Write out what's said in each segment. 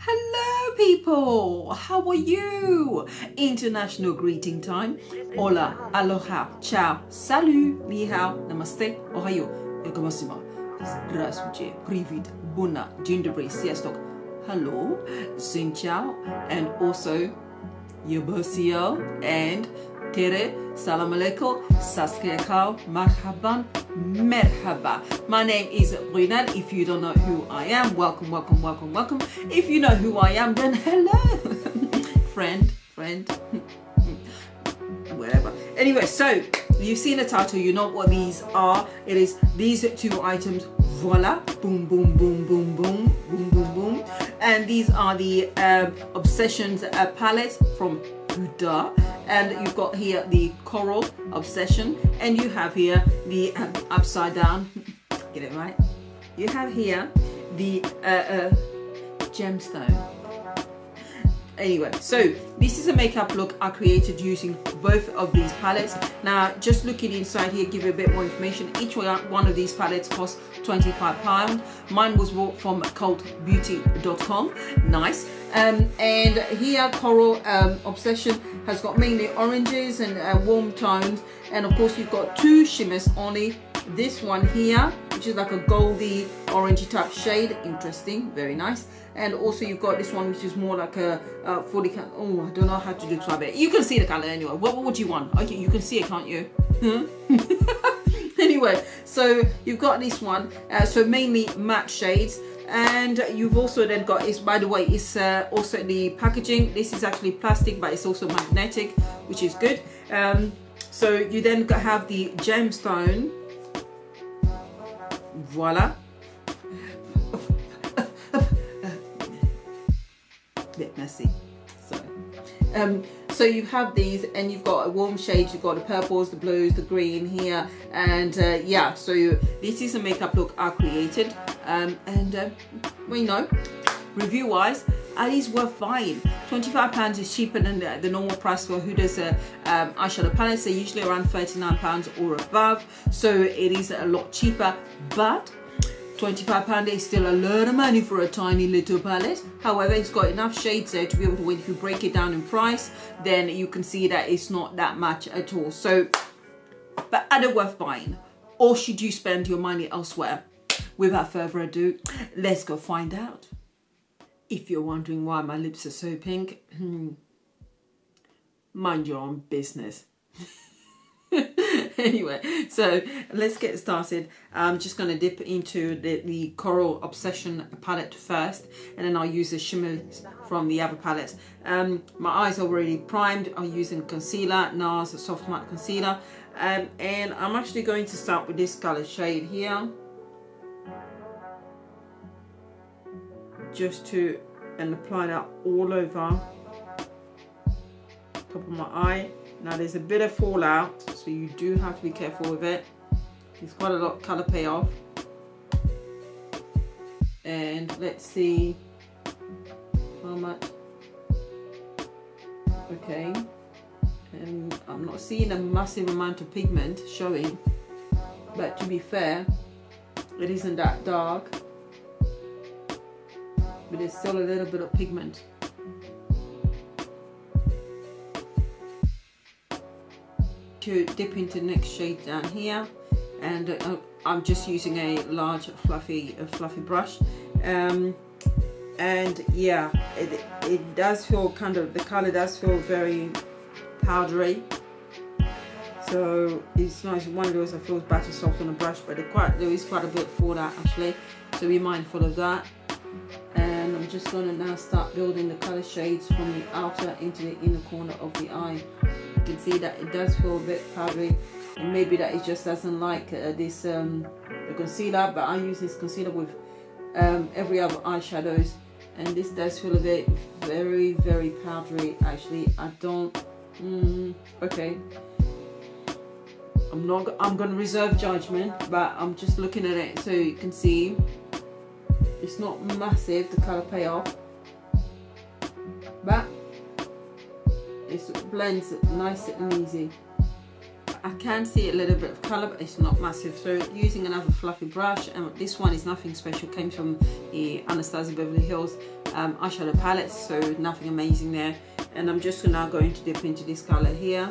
Hello people, how are you? International greeting time. Hola, aloha, ciao, salut, ni hao, namaste, ohayo, yokomasima, здравствуйте, привет, bona, dzień dobry, sziastok, hello, xin ciao, and also yabasio and tere, salam alaikum, saskiyakal, marhaban, merhaba. My name is Brunel. If you don't know who I am, welcome, welcome, welcome, welcome. If you know who I am, then hello. friend, whatever. Anyway, so you've seen the title, you know what these are. It is these two items, voila, boom, boom, boom, boom, boom, boom, boom, boom. And these are the Obsessions palettes from Huda. And you've got here the Coral Obsession, and you have here the upside down, get it right, you have here the gemstone. Anyway, so this is a makeup look I created using both of these palettes. Now just looking inside here, give you a bit more information. Each one of these palettes costs £25. Mine was bought from cardbors.com. Nice. And here Coral Obsession has got mainly oranges and warm tones, and of course you've got two shimmers only. This one here, which is like a goldy orangey type shade, interesting, very nice. And also you've got this one which is more like a 40 count. Oh, I don't know how to describe it. You can see the color anyway. What would you want? Okay, you can see it, can't you? Anyway, so you've got this one, so mainly matte shades. And you've also then got, is by the way, it's also the packaging. This is actually plastic, but it's also magnetic, which is good. So you then have the gemstone, voila. Bit messy, so you have these, and you've got a warm shades, you've got the purples, the blues, the green here, and yeah, so this is a makeup look I created, and well, you know, review wise, it is worth buying. £25 is cheaper than the normal price for Huda's eyeshadow palettes. They're usually around £39 or above, so it is a lot cheaper, but £25 is still a lot of money for a tiny little palette. However, it's got enough shades there to be able to, if you break it down in price, then you can see that it's not that much at all. So, but are they worth buying? Or should you spend your money elsewhere? Without further ado, let's go find out. If you're wondering why my lips are so pink, mind your own business. Anyway, so let's get started. I'm just going to dip into the Coral Obsession palette first, and then I'll use the shimmers from the other palette. My eyes are already primed. I'm using concealer, NARS Soft Matte Concealer, and I'm actually going to start with this color shade here, just to, and apply that all over top of my eye. Now there's a bit of fallout, so you do have to be careful with it. There's quite a lot of colour payoff. And let's see how much. Okay. And I'm not seeing a massive amount of pigment showing, but to be fair, it isn't that dark. But there's still a little bit of pigment. To dip into the next shade down here, and I'm just using a large fluffy brush, and yeah, it does feel kind of, the color does feel very powdery, so it's nice. One of those that feels better soft on the brush, but there is quite a bit for that actually, so be mindful of that. And I'm just going to now start building the color shades from the outer into the inner corner of the eye. You can see that it does feel a bit powdery, and maybe that it just doesn't like this the concealer, but I use this concealer with every other eyeshadows, and this does feel a bit very, very powdery actually. I don't okay, I'm going to reserve judgment, but I'm just looking at it so you can see it's not massive, the color payoff, but it blends nice and easy. I can see a little bit of colour, but it's not massive. So using another fluffy brush, and this one is nothing special, came from the Anastasia Beverly Hills eyeshadow palettes, so nothing amazing there. And I'm just now going to dip into this color here.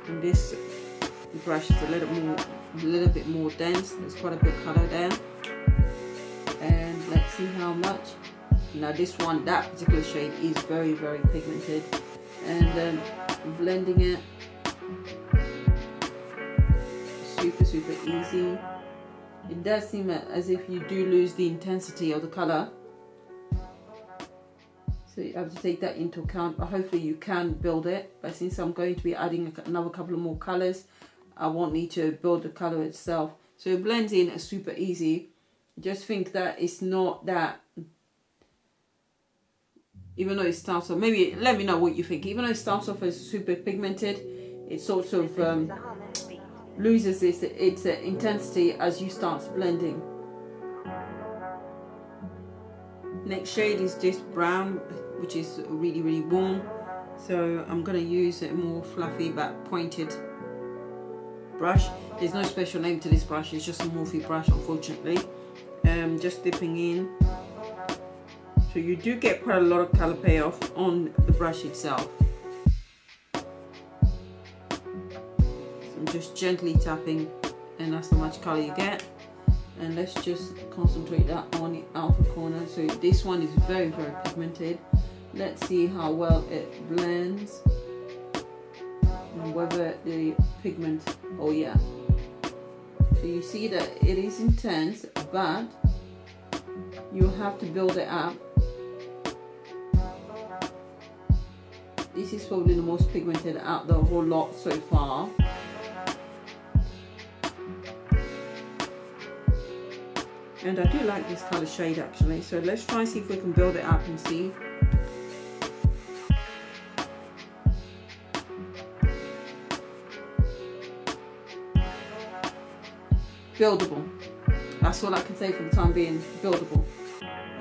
And this brush is a little bit more dense. There's quite a bit of color there. And let's see how much. Now this one, that particular shade is very, very pigmented. And blending it, super, super easy. It does seem as if you do lose the intensity of the color, so you have to take that into account, but hopefully you can build it. But since I'm going to be adding another couple of more colors, I won't need to build the color itself, so it blends in super easy. Just think that it's not that, even though it starts off, maybe let me know what you think, even though it starts off as super pigmented, it sort of loses its intensity as you start blending. Next shade is this brown, which is really, really warm. So I'm going to use a more fluffy but pointed brush. There's no special name to this brush, it's just a Morphe brush, unfortunately. Just dipping in. So you do get quite a lot of color payoff on the brush itself. I'm just gently tapping, and that's how much color you get. And let's just concentrate that on the outer corner. So this one is very, very pigmented. Let's see how well it blends and whether the pigment, oh yeah. So you see that it is intense, but you have to build it up. This is probably the most pigmented out the whole lot so far. And I do like this color shade actually, so let's try and see if we can build it up and see. Buildable. That's all I can say for the time being, buildable.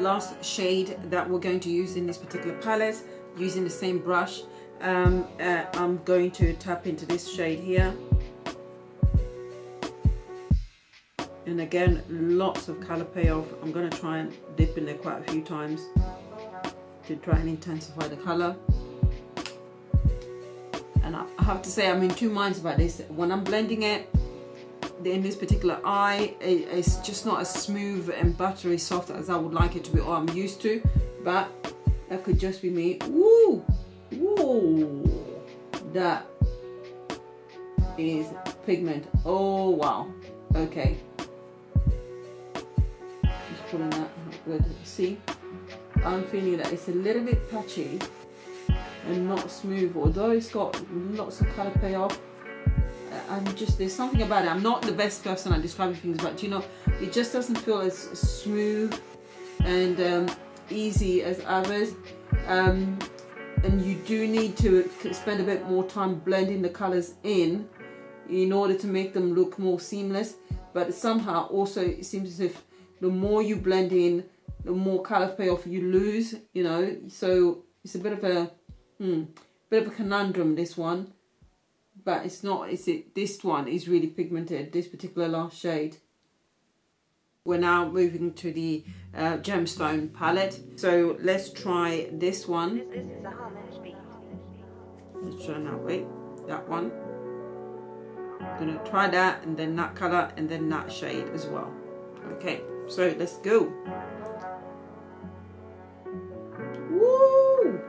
Last shade that we're going to use in this particular palette, using the same brush, I'm going to tap into this shade here. And again, lots of color payoff. I'm going to try and dip in there quite a few times to try and intensify the color. And I have to say, I'm in two minds about this. When I'm blending it in this particular eye, it's just not as smooth and buttery soft as I would like it to be, or I'm used to. But that could just be me. Woo! Woo! That is pigment. Oh wow. Okay. Pulling that good. See, I'm feeling that it's a little bit patchy and not smooth, although it's got lots of color payoff. There's something about it. I'm not the best person at describing things, but you know, it just doesn't feel as smooth and easy as others. And you do need to spend a bit more time blending the colors in order to make them look more seamless. But somehow also it seems as if the more you blend in, the more color payoff you lose, you know. So it's a bit of a conundrum, this one. But it's not, this one is really pigmented, this particular last shade. We're now moving to the Gemstone palette. So let's try this one. This is a Homage beat. Let's try now, wait, that one. I'm gonna try that, and then that color, and then that shade as well. Okay. So let's go. Woo!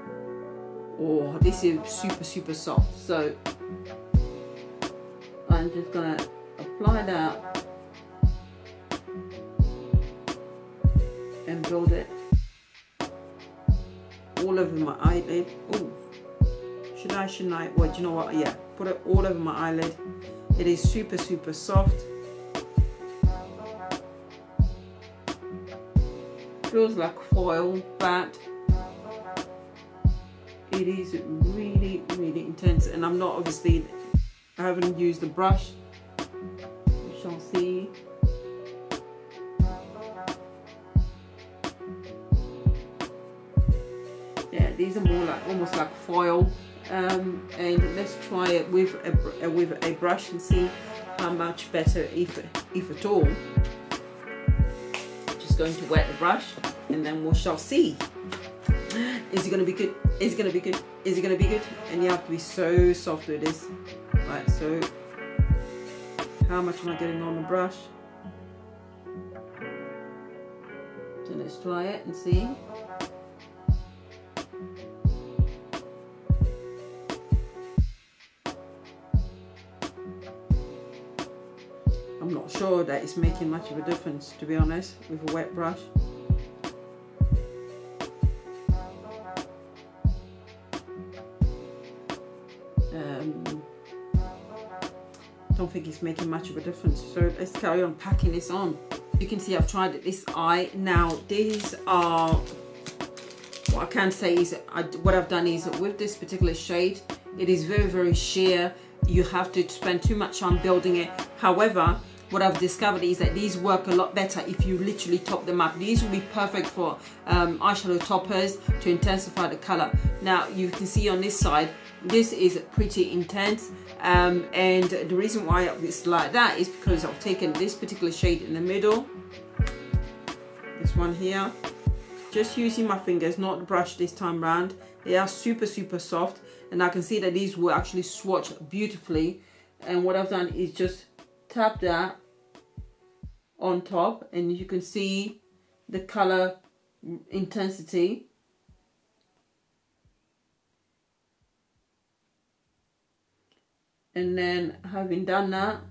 Oh, this is super, super soft. So I'm just gonna apply that and build it all over my eyelid. Oh, shouldn't I? Well, do you know what? Yeah, put it all over my eyelid. It is super, super soft. Feels like foil, but it is really, really intense. And I'm not, obviously, I haven't used the brush. You shall see. Yeah, these are more like almost like foil. And let's try it with a brush and see how much better, if at all. going to wet the brush, and then we shall see. Is it going to be good? Is it going to be good? Is it going to be good? And you have to be so soft with this. Right, so how much am I getting on the brush? So let's try it and see. I'm not sure that it's making much of a difference, to be honest, with a wet brush. Don't think it's making much of a difference, so let's carry on packing this on. You can see I've tried this eye. Now these are, what I can say is what I've done is with this particular shade, it is very, very sheer. You have to spend too much time building it. However, what I've discovered is that these work a lot better if you literally top them up. These will be perfect for eyeshadow toppers to intensify the color. Now you can see on this side, this is pretty intense, and the reason why it's like that is because I've taken this particular shade in the middle, this one here, just using my fingers, not the brush this time round. They are super, super soft, and I can see that these will actually swatch beautifully. And what I've done is just tap that on top, and you can see the color intensity. And then having done that,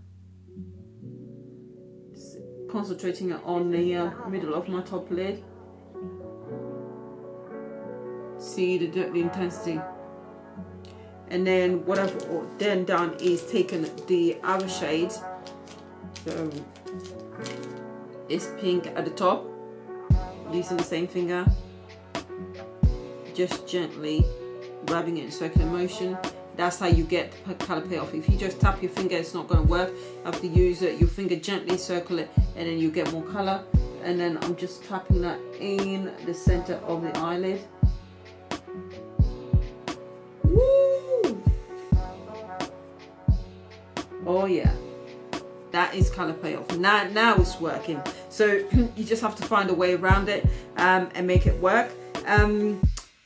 concentrating on the middle of my top lid, see the intensity. And then what I've then done is taken the other shades. So it's pink at the top, using the same finger, just gently rubbing it in circular motion. That's how you get the color payoff. If you just tap your finger, it's not going to work. You have to use your finger gently, circle it, and then you get more color. And then I'm just tapping that in the center of the eyelid. Woo! Oh yeah, that is color payoff. Now it's working. So you just have to find a way around it and make it work.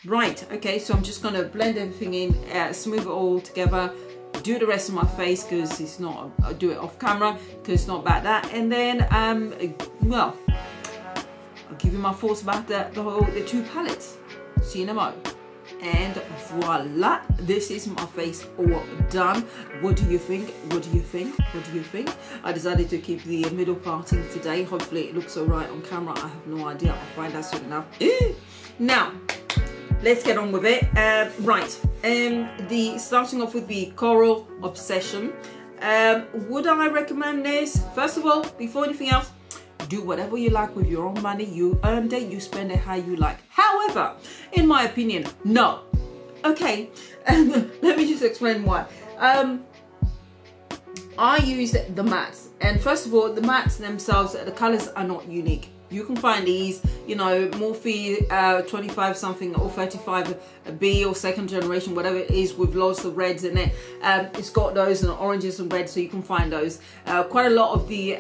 Right, okay, so I'm just going to blend everything in, smooth it all together, do the rest of my face because it's not, I'll do it off camera because it's not about that. And then, well, I'll give you my thoughts about the two palettes. See you in a moment. And voila, this is my face all done. What do you think? What do you think? What do you think? I decided to keep the middle parting today. Hopefully it looks all right on camera. I have no idea. I'll find out soon enough. Now, let's get on with it. Starting off with the Coral Obsession. Would I recommend this? First of all, before anything else, do whatever you like with your own money. You earned it, you spend it how you like. However, in my opinion, no. Okay, let me just explain why. I use the mattes, and first of all, the mattes themselves, the colors are not unique. You can find these, you know, Morphe 25 something or 35B or second generation, whatever it is, with lots of reds in it. It's got those and oranges and reds, so you can find those. Quite a lot of the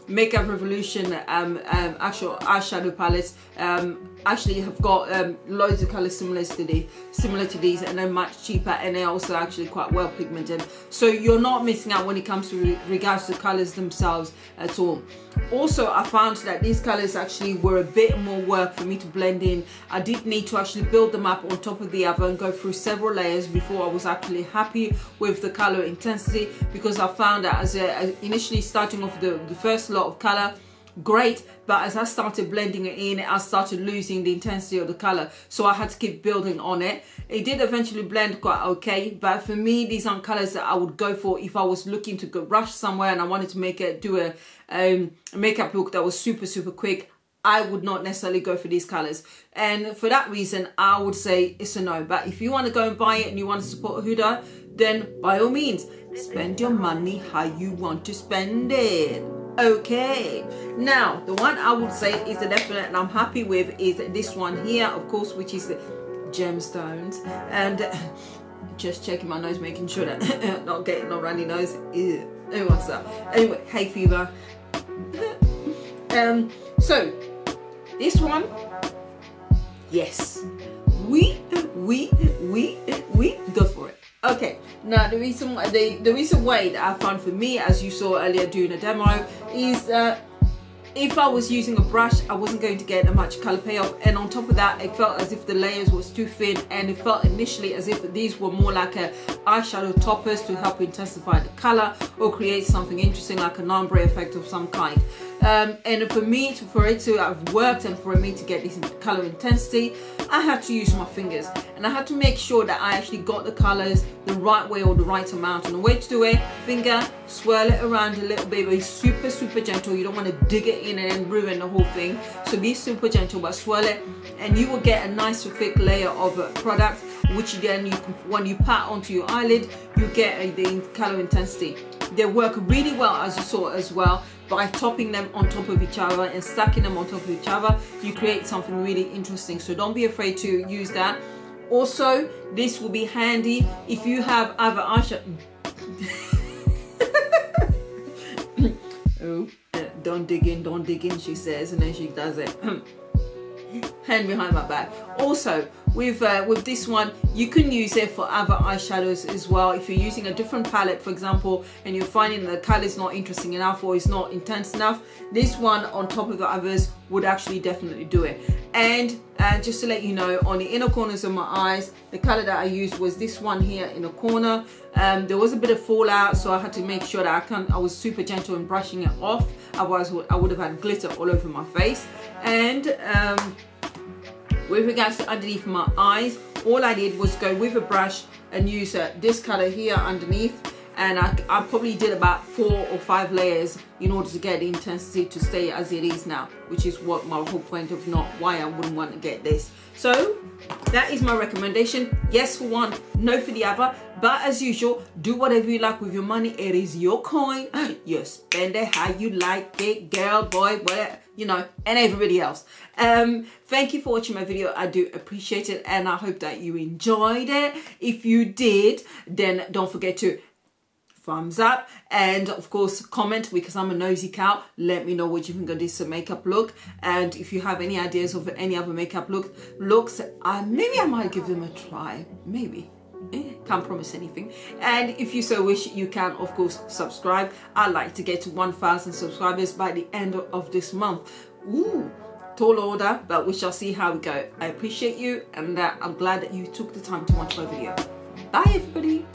Makeup Revolution actual eyeshadow palettes actually have got loads of colors similar to these, and they're much cheaper, and they're also actually quite well pigmented. So you're not missing out when it comes to regards to colors themselves at all. Also, I found that these colors actually were a bit more work for me to blend in. I did need to actually build them up on top of the other and go through several layers before I was actually happy with the color intensity, because I found that as initially starting off the first lot of color, great, but as I started blending it in, I started losing the intensity of the color, so I had to keep building on it. It did eventually blend quite okay, but for me, these aren't colors that I would go for if I was looking to go rush somewhere and I wanted to do a makeup look that was super quick. I would not necessarily go for these colors, and for that reason I would say it's a no. But if you want to go and buy it and you want to support Huda, then by all means, spend your money how you want to spend it. Okay, now the one I would say is a definite and I'm happy with is this one here, of course, which is the Gemstones. And just checking my nose, making sure that not getting no runny nose. Ew. What's that? Anyway, hay fever. So This one, yes, we go for it. Okay, now the reason why that I found for me, as you saw earlier doing a demo, is that if I was using a brush, I wasn't going to get much color payoff, and on top of that, it felt as if the layers was too thin, and it felt initially as if these were more like a eyeshadow toppers to help intensify the color or create something interesting like an ombre effect of some kind. And for it to have worked and for me to get this color intensity, I had to use my fingers, and I had to make sure that I actually got the colors the right way or the right amount. And the way to do it, finger, swirl it around a little bit, be super gentle. You don't want to dig it in and ruin the whole thing, so be super gentle, but swirl it, and you will get a nice thick layer of product, which then you can, when you pat onto your eyelid, you get the color intensity. They work really well, as you saw as well, by topping them on top of each other and stacking them on top of each other. You create something really interesting, so don't be afraid to use that. Also, this will be handy if you have other eyeshadow. Oh, don't dig in, she says, and then she does it. Hand behind my back. Also, with this one, you can use it for other eyeshadows as well. If you're using a different palette, for example, and you're finding the color is not interesting enough or it's not intense enough, this one on top of the others would actually definitely do it. And just to let you know, on the inner corners of my eyes, the color that I used was this one here in the corner. There was a bit of fallout, so I had to make sure that I was super gentle in brushing it off, otherwise I would have had glitter all over my face. And with regards to underneath my eyes, all I did was go with a brush and use this color here underneath, and I probably did about 4 or 5 layers in order to get the intensity to stay as it is now, which is what my whole point of not why I wouldn't want to get this. So that is my recommendation. Yes for one, no for the other, but as usual, do whatever you like with your money. It is your coin. You spend it how you like it, girl, boy, whatever, you know, and everybody else. Thank you for watching my video. I do appreciate it, and I hope that you enjoyed it. If you did, then don't forget to thumbs up, and of course comment, because I'm a nosy cow. Let me know what you think of this makeup look, and if you have any ideas of any other makeup looks, maybe I might give them a try. Maybe. Can't promise anything. And if you so wish, you can of course subscribe. I'd like to get to 1,000 subscribers by the end of this month. Ooh, tall order, but we shall see how we go. I appreciate you, and I'm glad that you took the time to watch my video. Bye everybody.